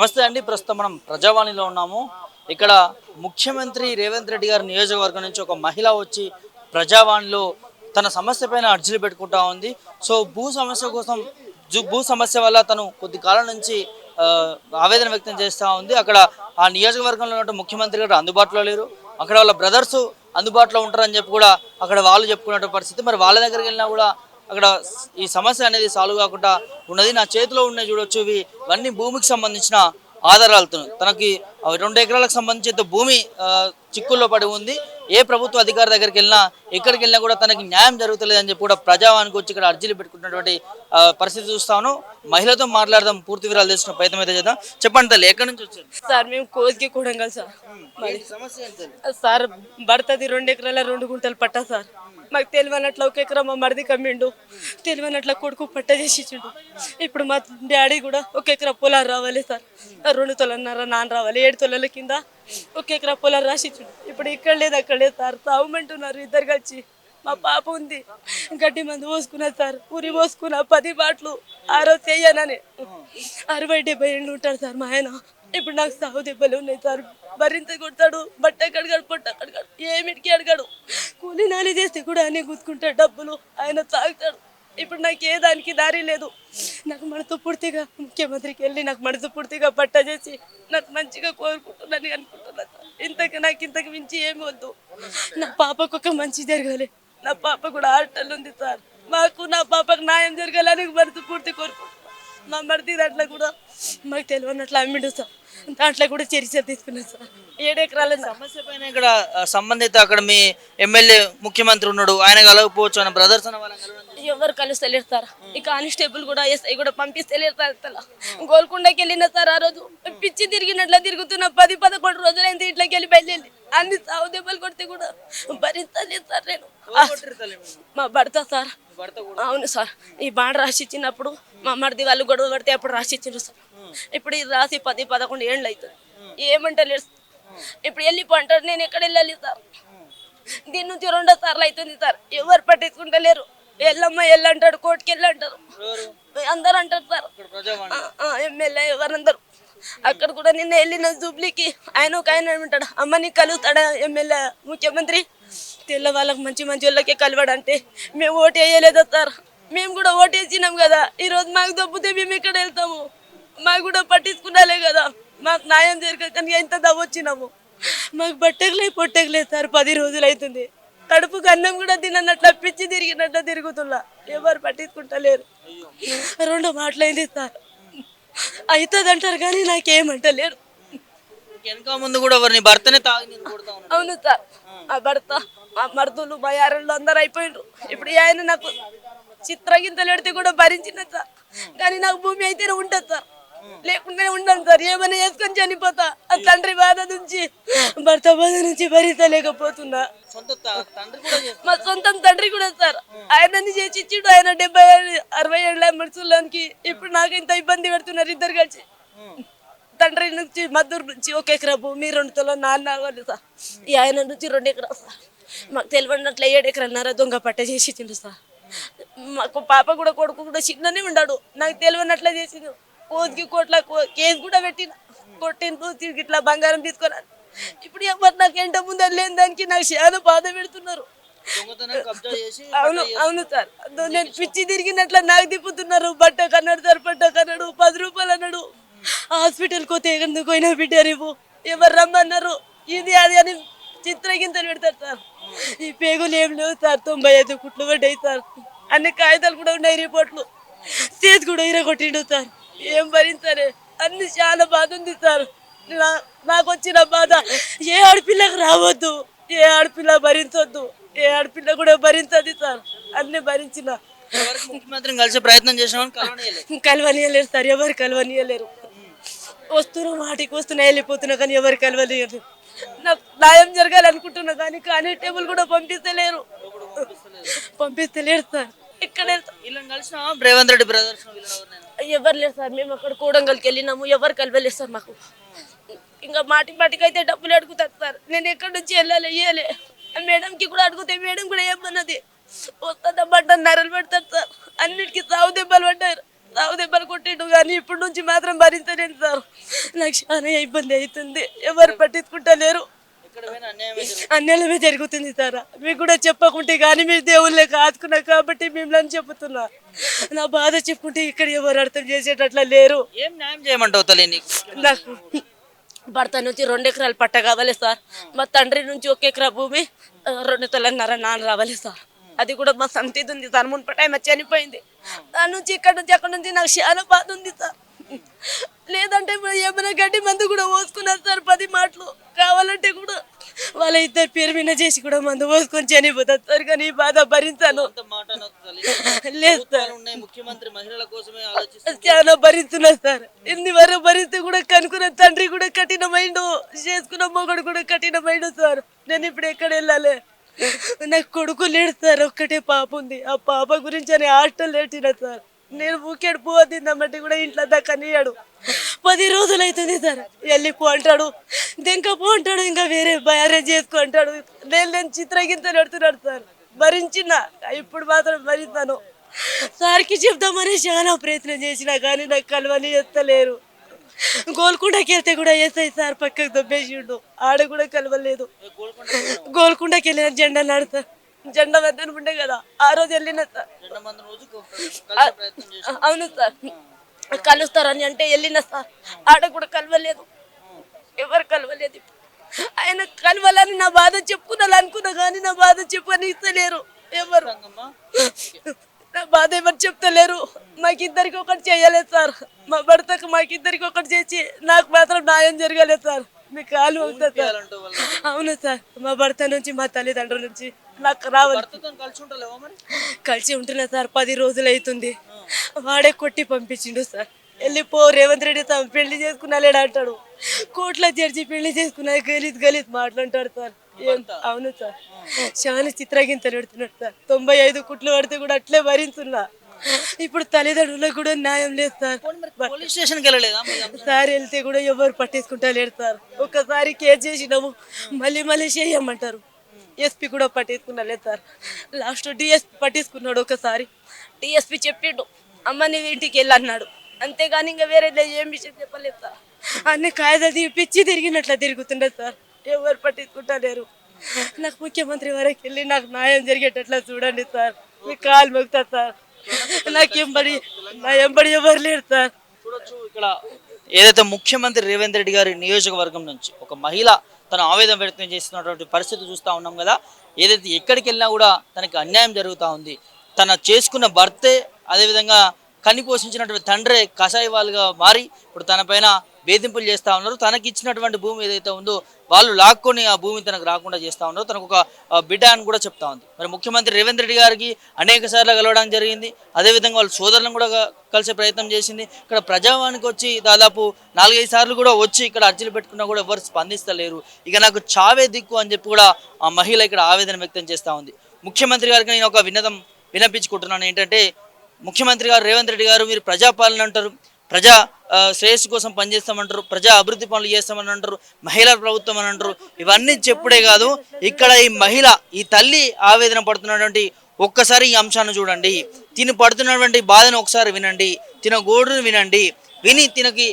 నమస్తే అండి. ప్రస్తుతం మనం ప్రజావాణిలో ఉన్నాము. ఇక్కడ ముఖ్యమంత్రి రేవంత్ రెడ్డి గారి నియోజకవర్గం నుంచి ఒక మహిళ వచ్చి ప్రజావాణిలో తన సమస్య పైన అర్జీలు పెట్టుకుంటా ఉంది. సో భూ సమస్య కోసం భూ సమస్య వల్ల తను కొద్ది కాలం నుంచి ఆ, ఆవేదన వ్యక్తం చేస్తూ ఉంది. అక్కడ ఆ నియోజకవర్గంలో ఉన్న ముఖ్యమంత్రి గారు అందుబాటులో లేరు. అక్కడ వాళ్ళ బ్రదర్స్ అందుబాటులో ఉంటారని చెప్పి కూడా అక్కడ వాళ్ళు చెప్పుకునే పరిస్థితి. మరి వాళ్ళ దగ్గరికి వెళ్ళినా కూడా అక్కడ ఈ సమస్య అనేది సాల్వ్ కాకుండా ఉన్నది. నా చేతిలో ఉన్నాయి చూడొచ్చు, ఇవన్నీ భూమికి సంబంధించిన ఆధారాలతో తనకి 2 ఎకరాలకు సంబంధించిన భూమి చిక్కుల్లో పడి ఉంది. ఏ ప్రభుత్వ అధికారి దగ్గరికి వెళ్ళినా ఎక్కడికి వెళ్ళినా కూడా తనకి న్యాయం జరుగుతలేదు అని చెప్పి కూడా ప్రజావానికి వచ్చి ఇక్కడ అర్జీలు పెట్టుకున్నటువంటి పరిస్థితి చూస్తాను. మహిళతో మాట్లాడదాం, పూర్తి వివరాలు తెలుసుకున్న ప్రయత్నం అయితే చేద్దాం. చెప్పండి తల్లి, ఎక్కడి నుంచి వచ్చారు? సార్ మేము కోతికి కూడంగల్ సార్. సమస్య ఏంటి? సార్ భర్తది 2 ఎకరాల 2 గుంటలు పట్టా సార్. మాకు తెలియనట్లు 1 ఎకరా మా మరిది కమ్మిండు, తెలియనట్ల కొడుకు పట్ట చేసి ఇచ్చిండు. ఇప్పుడు మా డాడీ కూడా 1 ఎకరా పొలాలు రావాలి సార్. 2 తొలన్నర నాన్న రావాలి. 7 తొలల కింద 1 ఎకరా పొలాలు రాసి ఇచ్చిండు. ఇప్పుడు ఇక్కడ లేదు అక్కడ లేదు సార్. తాగుమంటున్నారు ఇద్దరు కలిసి. మా పాప ఉంది, గడ్డి మంది పోసుకున్నది సార్. ఉరి పోసుకున్న 10 బాట్లు ఆ రోజు చెయ్యనని 60-70 ఏళ్ళు ఉంటాడు సార్ మా ఆయన. ఇప్పుడు నాకు సాగు దెబ్బలు ఉన్నాయి సార్. మరింత కొడతాడు, బట్ట కడగాడు, పొట్ట కడగాడు, ఏమిటికి అడగాడు. కూలి నాలి చేస్తే కూడా అన్నీ గుర్తుకుంటాడు డబ్బులు. ఆయన తాగుతాడు. ఇప్పుడు నాకు ఏ దానికి దారి లేదు. నాకు మనసు పూర్తిగా ముఖ్యమంత్రికి వెళ్ళి నాకు మనసు పూర్తిగా పట్ట చేసి నాకు మంచిగా కోరుకుంటున్నాను అనుకుంటున్నా సార్. ఇంతకు మించి ఏమి వద్దు. నా పాపకు ఒక మంచి జరగాలి. నా పాప కూడా హాస్టల్ ఉంది సార్. మాకు నా పాపకు న్యాయం జరగాలని మనసు పూర్తి కోరుకుంటున్నాను. మా మరిది దాంట్లో కూడా మాకు తెలియనట్లు అమ్మిడు సార్. దాంట్లో కూడా చర్చ తీసుకున్నాను సార్. 7 ఎకరాల సమస్య పైన ఇక్కడ సంబంధిత అక్కడ మీ ఎమ్మెల్యే ముఖ్యమంత్రి ఉన్నాడు, ఆయన కలగకపోవచ్చు అని బ్రదర్స్ అన్న వాళ్ళని కలవడం ఎవరు కలుస్తలేరు సార్. ఈ కానిస్టేబుల్ కూడా ఎస్ఐ కూడా పంపిస్తలేరు సార్. గోల్కొండకి వెళ్ళిన సార్. ఆ రోజు పిచ్చి తిరిగినట్లా తిరుగుతున్న 10-11 రోజులైంది. ఇంట్లోకి వెళ్ళి బయలుదేరి అన్ని సాగు దెబ్బలు కొడితే కూడా భరించలేదు సార్. నేను మా భర్త సార్. అవును సార్. ఈ బాండ్ రాసి ఇచ్చినప్పుడు మా మరిది వాళ్ళు గొడవ పడితే అప్పుడు రాసి ఇచ్చిండ్రు సార్. ఇప్పుడు ఇది రాసి 10-11 ఏళ్ళు అవుతుంది. ఏమంటలేరు. ఇప్పుడు వెళ్ళిపోంటారు. నేను ఎక్కడ వెళ్ళాలి సార్? దీని నుంచి 2 సార్లు అవుతుంది సార్. ఎవరు పట్టించుకుంటలేరు. ఎల్లమ్మ ఎల్లంటాడు, కోర్టుకి వెళ్ళంటారు, అందరు అంటారు సార్. ఎమ్మెల్యే ఎవరందరూ అక్కడ కూడా నిన్న వెళ్ళిన జూబ్లీకి ఆయన ఒక ఆయన ఏమంటాడు, అమ్మని కలుగుతాడా ఎమ్మెల్యే ముఖ్యమంత్రి? తెల్ల వాళ్ళకి మంచి వాళ్ళకే కలవడంటే మేము ఓటు వేయలేదా సార్? మేము కూడా ఓటు వేసినాం కదా. ఈరోజు మాకు దొబ్బితే మేము ఎక్కడ వెళ్తాము? మాకు కూడా పట్టించుకున్నాలే కదా. మాకు న్యాయం జరగక ఎంత దవ్వొచ్చినాము. మాకు బట్టగలేదు పొట్టగలేదు సార్. 10 రోజులు అవుతుంది. కడుపుకు అన్నం కూడా తినట్ల పిచ్చి తిరిగినట్ల తిరుగుతున్నా. ఎవరు పట్టించుకుంటలేరు. 2 మాటలైంది సార్. అవుతుంది అంటారు కానీ నాకేమంటలేరు. వెనక ముందు కూడా ఎవరిని భర్తనే తాగి అవును సార్. ఆ భర్త, మా మరుదులు, మా యారళ్ళు అందరు అయిపోయిండ్రు. ఇప్పుడు ఆయన నాకు చిత్రగింతలు పెడితే కూడా భరించిన సార్. కానీ నాకు భూమి అయితేనే ఉంటుంది సార్, లేకుంటే ఉండను సార్. ఏమైనా వేసుకొని చనిపోతా. ఆ తండ్రి బాధ నుంచి, భర్త బాధ నుంచి భరించలేకపోతున్నా. మా సొంతం తండ్రి కూడా సార్. ఆయనని చేసి ఇచ్చిండు. ఆయన 70-60 ఏళ్ళ మనుషులకి ఇప్పుడు నాకు ఇంత ఇబ్బంది పెడుతున్నారు ఇద్దరు కలిసి. తండ్రి నుంచి మద్దూరు నుంచి 1 ఎకరా భూమి 2 తొలం నాన్న వాళ్ళు సార్. ఈ ఆయన నుంచి 2 ఎకరాలు సార్. మాకు తెలియనట్ల 7 ఎకరాలన్నర దొంగ పట్ట చేసి ఇచ్చిండు సార్. మాకు పాప కూడా కొడుకు కూడా చిన్ననే ఉన్నాడు. నాకు తెలియనట్ల చేసిండు. కోతికి కోట్ల కేసు కూడా పెట్టిన, కొట్టిండు. తిరిగి ఇట్లా బంగారం తీసుకున్నాను. ఇప్పుడు ఎవరు నాకు ఎంట ముందర లేని దానికి నాకు చాలా బాధ పెడుతున్నారు. అవును సార్. నేను పిచ్చి తిరిగినట్ల నాకు తిప్పుతున్నారు. బట్ట కన్నాడు సార్, బట్ట కన్నాడు, 10 రూపాయలు అన్నాడు. హాస్పిటల్కి పోతే ఎందుకు పోయినా బిడ్డ రేపు ఎవరు రమ్మన్నారు, ఇది అది అని చిత్రగింతలు పెడతారు సార్. ఈ పేగులు ఏం లేవు సార్. 95 కుట్లు పడ్డాయి సార్. అన్ని కాగితాలు కూడా ఉన్నాయి, రిపోర్ట్లు. చేతి కూడా ఇరగొట్టిండు సార్. ఏం భరించాలి? అన్ని చాలా బాధ ఉంది సార్. నాకు వచ్చిన బాధ ఏ ఆడపిల్లకు రావద్దు, ఏ ఆడపిల్ల భరించొద్దు, ఏ ఆడపిల్ల కూడా భరించదు సార్. అన్ని భరించిన ముఖ్యమంత్రిని కలిసే ప్రయత్నం చేసినా కలవనీయలేరు సార్. ఎవరు కలవనీయలేరు. వస్తున్నా వాటికి వస్తున్నా వెళ్ళిపోతున్నా కానీ ఎవరు కలవనీయలేరు. నాకు న్యాయం జరగాలనుకుంటున్నా కానీ కానిస్టేబుల్ కూడా పంపిస్తలేరు సార్. ఇక్కడ రేవంత్ రెడ్డి బ్రదర్స్ ఎవరు లేరు సార్. మేము అక్కడ కూడంగల్కి వెళ్ళినాము, ఎవరు కలవలేదు సార్. మాకు ఇంకా మాటికి అయితే డబ్బులు అడుగుతారు సార్. నేను ఎక్కడి నుంచి వెళ్ళాలి ఇయ్యాలి. మేడంకి కూడా అడిగితే మేడం కూడా ఏమన్నది, వస్తుందా బట్ట నరలు పెడతారు సార్. అన్నిటికీ సాగు దెబ్బలు పడ్డారు. సాగు దెబ్బలు కొట్టిండు కానీ ఇప్పటి నుంచి మాత్రం భరించలేను సార్. నాకు చాలా ఇబ్బంది అవుతుంది, ఎవరు పట్టించుకుంటలేరు. ఎక్కడ పోయినా అన్యాయమే జరుగుతుంది. అన్యాయమే జరుగుతుంది సార్. మీకు కూడా చెప్పకుంటే కానీ మీరు దేవుళ్ళే కాదుకున్నా కాబట్టి మిమ్మల్ని చెబుతున్నా. నా బాధ చెప్పుకుంటే ఇక్కడ ఎవరు అర్థం చేసేటట్లా లేరు. ఏం న్యాయం చేయమంటావు తల్లి నీకు? నాకు భర్త నుంచి 2 ఎకరాలు పట్ట కావాలి సార్. మా తండ్రి నుంచి 1 ఎకరా భూమి 2 తొలన్నర నాన్న రావాలి సార్. అది కూడా మా సొంతది ఉంది సార్. మున్పటి ఆమె చనిపోయింది. దాని నుంచి ఇక్కడ నుంచి అక్కడ నుంచి నాకు చాలా బాధ ఉంది సార్. లేదంటే ఏమైనా గడ్డి మందు కూడా పోసుకున్నారు సార్. 10 మాటలు కావాలంటే కూడా వాళ్ళ ఇద్దరు పేరు మీద చేసి కూడా మందు పోసుకొని చనిపోతారు సార్. కానీ ఈ బాధ భరించాను. అంత మాట అనొద్దు తల్లి. లేదు సార్, ప్రభుత్వాలు ఉన్నాయి, ముఖ్యమంత్రి మహిళల కోసమే ఆలోచిస్తారు. చాలా భరిస్తున్నా సార్. ఇన్ని వరకు భరిస్తే కూడా కనుక్కున్న తండ్రి కూడా కఠినమైండు, చేసుకున్న మొగడు కూడా కఠినమైండు సార్. నేను ఇప్పుడు ఎక్కడ వెళ్ళాలి? నాకు కొడుకు లేడు సార్, ఒక్కటే పాప ఉంది. ఆ పాప గురించి అని హాస్టల్ పెట్టిన సార్. నేను ఊకేడు పోతుందమ్మంటే కూడా ఇంట్లో దాకా నీయాడు. 10 రోజులు అవుతుంది సార్. వెళ్ళిపో అంటాడు, దింకపో అంటాడు, ఇంకా వేరే అరేంజ్ చేసుకో అంటాడు. నేను చిత్రగింత నడుతున్నాడు సార్. భరించిన ఇప్పుడు మాత్రం భరిస్తాను. సార్కి చెప్దామని చాలా ప్రయత్నం చేసినా కానీ నాకు కలవని ఎత్తలేరు. గోల్కొండకి వెళ్తే కూడా ఎస్ఐ సార్ పక్కకు దొబ్బేసిండు, ఆడ కూడా కలవలేదు. గోల్కొండకి వెళ్ళిన జెండా నడుతా, జెండా వద్దని ఉండే కదా ఆ రోజు వెళ్ళిన సార్. అవును సార్, కలుస్తారని అంటే వెళ్ళిన సార్. ఆడ కూడా కలవలేదు, ఎవరు కలవలేదు. ఆయన కలవాలని నా బాధ చెప్పుకున్నా అనుకున్నా కానీ నా బాధ చెప్పుకొని ఇస్తలేరు ఎవరు. నా బాధ ఎవరు చెప్తలేరు. మాకిద్దరికి ఒకటి చేయలేదు సార్. మా భర్తకు మాకిద్దరికి ఒకటి చేసి నాకు మాత్రం న్యాయం జరగలేదు సార్. మీ కాలు అవుతుంది సార్. అవును సార్, మా భర్త నుంచి మా తల్లిదండ్రుల నుంచి నాకు రావాలి. కలిసి ఉంటున్నా సార్. 10 రోజులు అవుతుంది. వాడే కొట్టి పంపించిండు సార్. వెళ్ళిపో రేవంత్ రెడ్డి పెళ్లి చేసుకున్నా లేడు అంటాడు. కోర్టులో జడ్జి పెళ్లి చేసుకున్నా గలీజ్ మాట్లాడతాడు సార్. అవును సార్, చాలా చిత్రగింత పెడుతున్నాడు సార్. 95 కుట్లు పడితే కూడా అట్లే భరించున్నా. ఇప్పుడు తల్లిదండ్రులకు కూడా న్యాయం లేదు సార్. పోలీస్ స్టేషన్కి వెళ్ళలేదా? సార్ వెళ్తే కూడా ఎవరు పట్టించుకుంటా లేరు సార్. ఒక్కసారి కేసు చేసినాము, మళ్ళీ చేయమంటారు. ఎస్పీ కూడా పట్టించుకున్నా లేదు సార్. లాస్ట్ డిఎస్పీ పట్టించుకున్నాడు ఒకసారి. డిఎస్పీ చెప్పిండు అమ్మ నీ ఇంటికి వెళ్ళి అన్నాడు. అంతేగాని ఇంకా వేరే ఏం విషయం చెప్పలేదు సార్. అన్ని కాయదాది పిచ్చి తిరిగినట్లా తిరుగుతుండే సార్. ఎవరు పట్టించుకుంటా లేరు. నాకు ముఖ్యమంత్రి వరకు వెళ్ళి నాకు న్యాయం జరిగేటట్లా చూడండి సార్. మీ కాలు మొక్కుతా సార్. నా ఎంబడి ఎవరు లేరు సార్. చూడొచ్చు ఇక్కడ ఏదైతే ముఖ్యమంత్రి రేవంత్ రెడ్డి గారి నియోజకవర్గం నుంచి ఒక మహిళ తన ఆవేదన వ్యక్తం చేస్తున్నటువంటి పరిస్థితి చూస్తూ ఉన్నాం కదా. ఏదైతే ఎక్కడికి వెళ్ళినా కూడా తనకి అన్యాయం జరుగుతూ ఉంది. తన చేసుకున్న భర్తే, అదేవిధంగా కని పోషించినటువంటి తండ్రే కషాయి వాళ్ళుగా మారి ఇప్పుడు తన పైన వేధింపులు చేస్తూ ఉన్నారు. తనకి ఇచ్చినటువంటి భూమి ఏదైతే ఉందో వాళ్ళు లాక్కొని ఆ భూమి తనకు రాకుండా చేస్తూ ఉన్నారు. తనకు ఒక బిడ్డ అని కూడా చెప్తా ఉంది. మరి ముఖ్యమంత్రి రేవంత్ రెడ్డి గారికి అనేక సార్లు కలవడం జరిగింది. అదేవిధంగా వాళ్ళ సోదరులను కూడా కలిసే ప్రయత్నం చేసింది. ఇక్కడ ప్రజావానికి వచ్చి దాదాపు 4-5 సార్లు కూడా వచ్చి ఇక్కడ అర్జీలు పెట్టుకున్నా కూడా ఎవరు స్పందిస్తలేరు. ఇక నాకు చావే దిక్కు అని చెప్పి కూడా ఆ మహిళ ఇక్కడ ఆవేదన వ్యక్తం చేస్తూ ఉంది. ముఖ్యమంత్రి గారికి నేను ఒక విన్నపించుకుంటున్నాను ఏంటంటే, ముఖ్యమంత్రి గారు రేవంత్ రెడ్డి గారు మీరు ప్రజాపాలన అంటారు, ప్రజా శ్రేయస్సు కోసం పనిచేస్తామంటారు, ప్రజా అభివృద్ధి పనులు చేస్తామని అంటారు, మహిళా ప్రభుత్వం అని అంటారు. ఇవన్నీ చెప్పుడే కాదు, ఇక్కడ ఈ మహిళ ఈ తల్లి ఆవేదన పడుతున్నటువంటి ఒక్కసారి ఈ అంశాన్ని చూడండి. తిని పడుతున్నటువంటి బాధను ఒకసారి వినండి, తిన గోడును వినండి. విని తినకి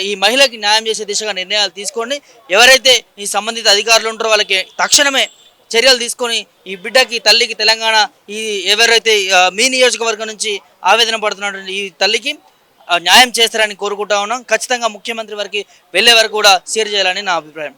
ఈ మహిళకి న్యాయం చేసే దిశగా నిర్ణయాలు తీసుకోండి. ఎవరైతే ఈ సంబంధిత అధికారులు ఉంటారో వాళ్ళకి తక్షణమే చర్యలు తీసుకొని ఈ బిడ్డకి తల్లికి తెలంగాణ ఈ ఎవరైతే మీ నియోజకవర్గం నుంచి ఆవేదన పడుతున్నటువంటి ఈ తల్లికి న్యాయం చేస్తారని కోరుకుంటా ఉన్నాం. ఖచ్చితంగా ముఖ్యమంత్రి వారికి వెళ్ళే వరకు కూడా షేర్ చేయాలని నా అభిప్రాయం.